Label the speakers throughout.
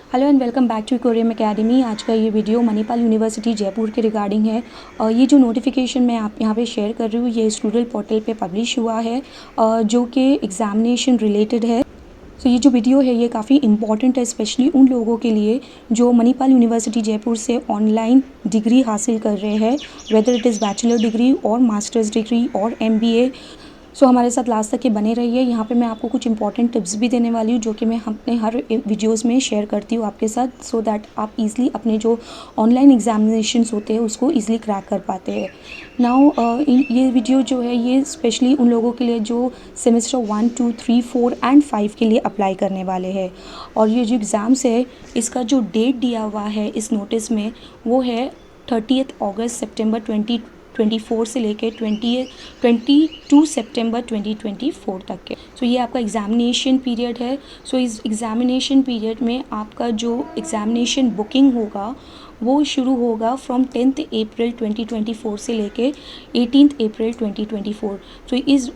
Speaker 1: Hello and welcome back to कोरियम academy. आज का ये वीडियो मणिपाल यूनिवर्सिटी जयपुर के रिगार्डिंग है। ये जो नोटिफिकेशन मैं आप यहाँ पे शेयर कर रही हूँ ये स्टूडेंट पोर्टल पे पब्लिश हुआ है, जो कि एग्ज़ामिनेशन रिलेटेड है। सो ये जो वीडियो है ये काफ़ी इंपॉर्टेंट है, स्पेशली उन लोगों के लिए जो मणिपाल यूनिवर्सिटी जयपुर से ऑनलाइन डिग्री हासिल कर रहे हैं, whether it is bachelor degree और मास्टर्स डिग्री और MBA। सो हमारे साथ लास्ट तक के बने रहिए। यहाँ पे मैं आपको कुछ इंपॉर्टेंट टिप्स भी देने वाली हूँ जो कि मैं अपने हर वीडियोस में शेयर करती हूँ आपके साथ, सो दैट आप इजीली अपने जो ऑनलाइन एग्जामिनेशंस होते हैं उसको इजीली क्रैक कर पाते हैं। नाउ ये वीडियो जो है ये स्पेशली उन लोगों के लिए जो सेमेस्टर 1, 2, 3, 4 एंड 5 के लिए अप्लाई करने वाले हैं। और ये जो एग्ज़ाम्स है इसका जो डेट दिया हुआ है इस नोटिस में वो है 30 अगस्त सितंबर 2024 से लेकर 22 सितंबर 2024 तक के। सो ये आपका एग्ज़ामिनेशन पीरियड है। सो इस एग्ज़ामिनेशन पीरियड में आपका जो एग्ज़ामिनेशन बुकिंग होगा वो शुरू होगा फ्रॉम 10 अप्रैल 2024 से लेके 18 अप्रैल 2024। तो इस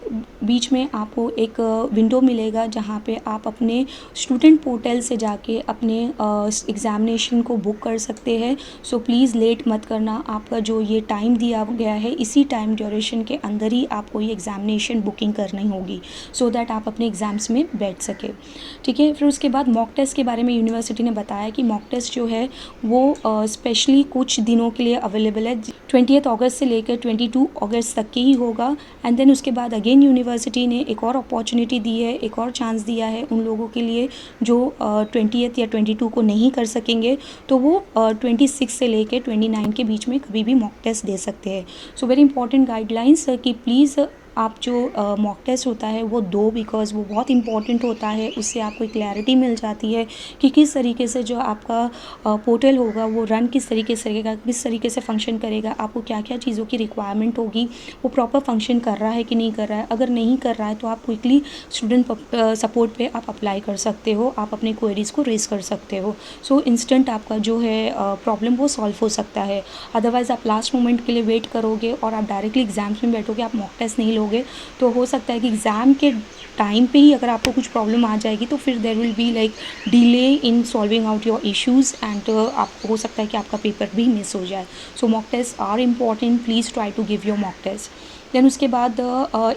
Speaker 1: बीच में आपको एक विंडो मिलेगा जहाँ पे आप अपने स्टूडेंट पोर्टल से जाके अपने एग्ज़ामिनेशन को बुक कर सकते हैं। सो प्लीज़ लेट मत करना, आपका जो ये टाइम दिया गया है इसी टाइम ड्यूरेशन के अंदर ही आपको ये एग्ज़ामिनेशन बुकिंग करनी होगी, सो दैट आप अपने एग्ज़ाम्स में बैठ सके। ठीक है, फिर उसके बाद मॉक टेस्ट के बारे में यूनिवर्सिटी ने बताया कि मॉक टेस्ट जो है वो स्पेशली कुछ दिनों के लिए अवेलेबल है। 20 अगस्त से लेकर 22 अगस्त तक के ही होगा। एंड देन उसके बाद अगेन यूनिवर्सिटी ने एक और अपॉर्चुनिटी दी है, एक और चांस दिया है उन लोगों के लिए जो 20 या 22 को नहीं कर सकेंगे, तो वो 26 से लेकर 29 के बीच में कभी भी मॉक टेस्ट दे सकते हैं। सो वेरी इंपॉर्टेंट गाइडलाइंस कि प्लीज़ आप जो मॉक टेस्ट होता है वो दो, बिकॉज़ वो बहुत इंपॉर्टेंट होता है। उससे आपको क्लैरिटी मिल जाती है कि किस तरीके से जो आपका पोर्टल होगा वो रन किस तरीके से करेगा, किस तरीके से फंक्शन करेगा, आपको क्या क्या चीज़ों की रिक्वायरमेंट होगी, वो प्रॉपर फंक्शन कर रहा है कि नहीं कर रहा है। अगर नहीं कर रहा है तो आप क्विकली स्टूडेंट सपोर्ट पे आप अप्लाई कर सकते हो, आप अपने क्वेरीज़ को रेज़ कर सकते हो। सो इंस्टेंट आपका जो है प्रॉब्लम वो सॉल्व हो सकता है। अदरवाइज़ आप लास्ट मोमेंट के लिए वेट करोगे और आप डायरेक्टली एग्ज़ाम्स में बैठोगे, आप मॉक टेस्ट नहीं लोगे, तो हो सकता है कि एग्ज़ाम के टाइम पे ही अगर आपको कुछ प्रॉब्लम आ जाएगी तो फिर there will be like delay in solving out your issues and आप हो सकता है कि आपका पेपर भी मिस हो जाए। So mock test are important, please try to give your mock test. Then उसके बाद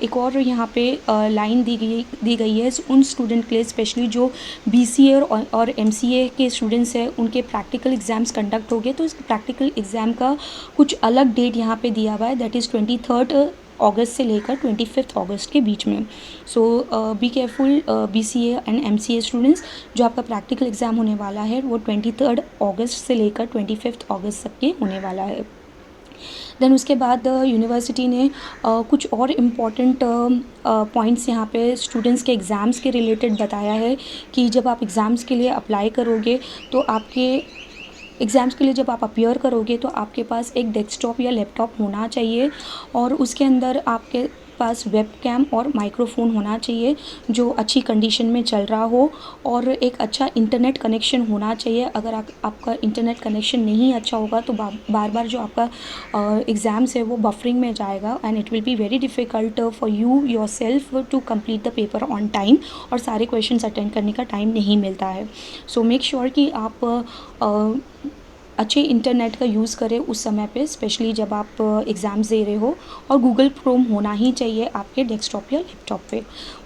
Speaker 1: एक और यहाँ पे लाइन दी गई है उन स्टूडेंट के लिए, स्पेशली जो BCA और MCA के स्टूडेंट्स हैं, उनके प्रैक्टिकल एग्ज़ाम्स कंडक्ट हो गए, तो इस प्रैक्टिकल एग्ज़ाम का कुछ अलग डेट यहाँ पे दिया हुआ है, दैट इज़ 23 अगस्त से लेकर 25 अगस्त के बीच में। So be careful BCA and MCA students, जो आपका प्रैक्टिकल एग्ज़ाम होने वाला है वो 23 अगस्त से लेकर 25 अगस्त तक के होने वाला है। देन उसके बाद यूनिवर्सिटी ने कुछ और इम्पॉर्टेंट पॉइंट्स यहाँ पे स्टूडेंट्स के एग्ज़ाम्स के रिलेटेड बताया है कि जब आप एग्ज़ाम्स के लिए अप्लाई करोगे तो आपके एग्ज़ाम्स के लिए जब आप अपीयर करोगे तो आपके पास एक डेस्कटॉप या लैपटॉप होना चाहिए और उसके अंदर आपके पास वेबकैम और माइक्रोफोन होना चाहिए जो अच्छी कंडीशन में चल रहा हो, और एक अच्छा इंटरनेट कनेक्शन होना चाहिए। अगर आपका इंटरनेट कनेक्शन नहीं अच्छा होगा तो बार बार जो आपका एग्ज़ाम्स है वो बफरिंग में जाएगा and it will be very difficult for you yourself to complete the paper on time, और सारे क्वेश्चंस अटेंड करने का टाइम नहीं मिलता है। सो मेक श्योर कि आप अच्छे इंटरनेट का यूज़ करें उस समय पे, स्पेशली जब आप एग्ज़ाम्स दे रहे हो, और गूगल क्रोम होना ही चाहिए आपके डेस्कटॉप या लैपटॉप पे।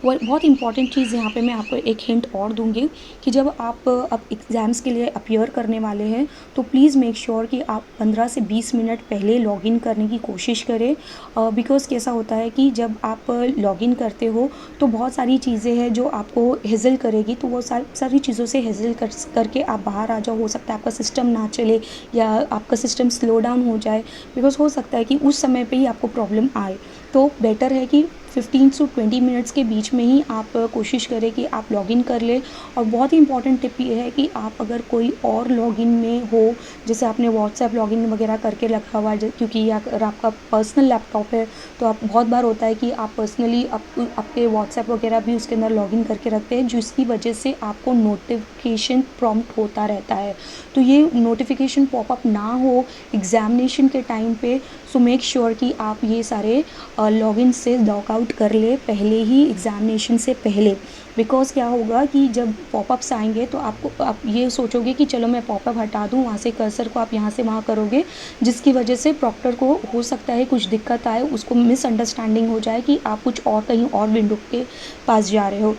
Speaker 1: वो बहुत इंपॉर्टेंट चीज़ यहाँ पे मैं आपको एक हिंट और दूंगी कि जब आप अब एग्ज़ाम्स के लिए अपीयर करने वाले हैं तो प्लीज़ मेक श्योर कि आप 15 से 20 मिनट पहले लॉगिन करने की कोशिश करें, बिकॉज़ कैसा होता है कि जब आप लॉगिन करते हो तो बहुत सारी चीज़ें हैं जो आपको हेज़ल करेगी, तो वो सारी चीज़ों से हेज़ल करके आप बाहर आ जाओ। हो सकता है आपका सिस्टम ना चले या आपका सिस्टम स्लो डाउन हो जाए, बिकॉज़ हो सकता है कि उस समय पे ही आपको प्रॉब्लम आए। तो बेटर है कि 15 से 20 मिनट्स के बीच में ही आप कोशिश करें कि आप लॉगिन कर लें। और बहुत ही इंपॉर्टेंट टिप ये है कि आप अगर कोई और लॉगिन में हो, जैसे आपने व्हाट्सएप लॉगिन वगैरह करके रखा हुआ है, क्योंकि अगर आपका पर्सनल लैपटॉप है तो आप बहुत बार होता है कि आप पर्सनली आपके व्हाट्सएप वगैरह भी उसके अंदर लॉगिन करके रखते हैं, जिसकी वजह से आपको नोटिफिकेशन प्रॉम्प्ट होता रहता है। तो ये नोटिफिकेशन पॉपअप ना हो एग्ज़ामिनेशन के टाइम पे, सो मेक श्योर कि आप ये सारे लॉगिन से लॉग आउट कर ले पहले ही, एग्ज़ामिनेशन से पहले। बिकॉज़ क्या होगा कि जब पॉपअप्स आएंगे तो आप ये सोचोगे कि चलो मैं पॉपअप हटा दूँ, वहाँ से कर्सर को आप यहाँ से वहाँ करोगे, जिसकी वजह से प्रॉक्टर को हो सकता है कुछ दिक्कत आए, उसको मिसअंडरस्टैंडिंग हो जाए कि आप कुछ और कहीं और विंडो के पास जा रहे हो।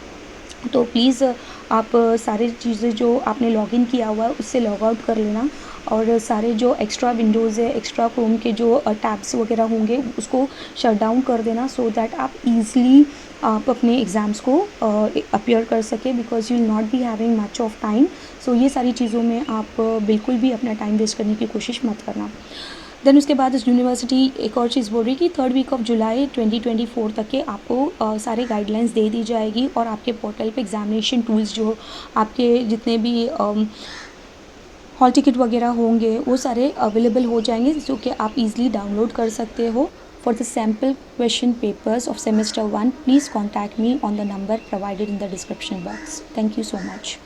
Speaker 1: तो प्लीज़ आप सारी चीज़ें जो आपने लॉगिन किया हुआ है उससे लॉग आउट कर लेना, और सारे जो एक्स्ट्रा विंडोज़ है, एक्स्ट्रा क्रोम के जो टैब्स वगैरह होंगे उसको शट डाउन कर देना, सो दैट आप ईज़िली आप अपने एग्ज़ाम्स को अपीयर कर सके, because you will not be having much of time. So ये सारी चीज़ों में आप बिल्कुल भी अपना टाइम वेस्ट करने की कोशिश मत करना। देन उसके बाद इस यूनिवर्सिटी एक और चीज़ बोल रही कि 3rd वीक ऑफ जुलाई 2024 तक के आपको सारे गाइडलाइंस दे दी जाएगी, और आपके पोर्टल पे एग्ज़ामिनेशन टूल्स जो आपके जितने भी हॉल टिकट वगैरह होंगे वो सारे अवेलेबल हो जाएंगे, जो कि आप इजीली डाउनलोड कर सकते हो। For the sample question papers of semester 1 please contact me on the number provided in the description box. Thank you so much.